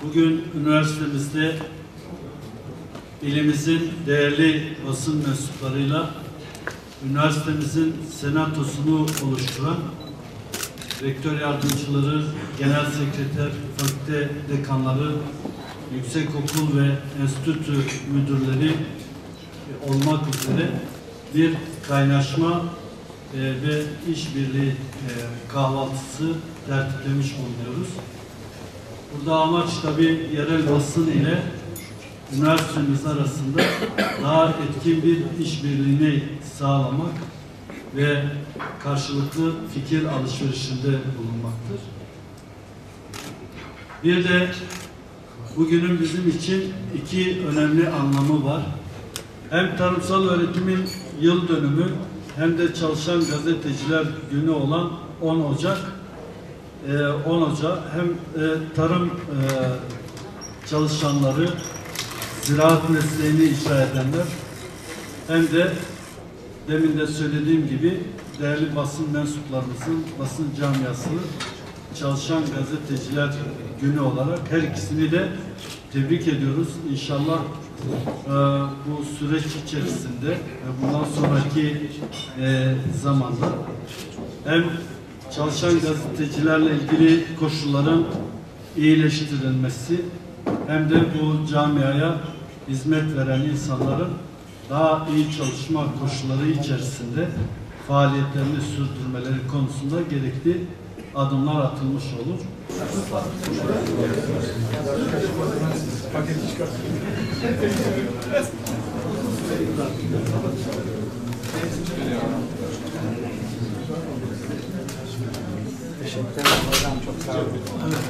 Bugün üniversitemizde ilimizin değerli basın mensuplarıyla üniversitemizin senatosunu oluşturan rektör yardımcıları, genel sekreter, fakülte dekanları, yüksekokul ve enstitü müdürleri olmak üzere bir kaynaşma ve işbirliği kahvaltısı tertiplemiş bulunuyoruz. Burada amaç tabii yerel basın ile üniversitemiz arasında daha etkin bir işbirliğini sağlamak ve karşılıklı fikir alışverişinde bulunmaktır. Bir de bugünün bizim için iki önemli anlamı var. Hem tarımsal öğretimin yıl dönümü hem de çalışan gazeteciler günü olan 10 Ocak hem tarım çalışanları, ziraat mesleğini icra edenler hem de demin de söylediğim gibi değerli basın mensuplarımızın basın camiası çalışan gazeteciler günü olarak her ikisini de tebrik ediyoruz. İnşallah bu süreç içerisinde ve bundan sonraki zamanda hem çalışan gazetecilerle ilgili koşulların iyileştirilmesi hem de bu camiaya hizmet veren insanların daha iyi çalışma koşulları içerisinde faaliyetlerini sürdürmeleri konusunda gerekli adımlar atılmış olur. Teşekkür ederim hocam, çok sağ olun.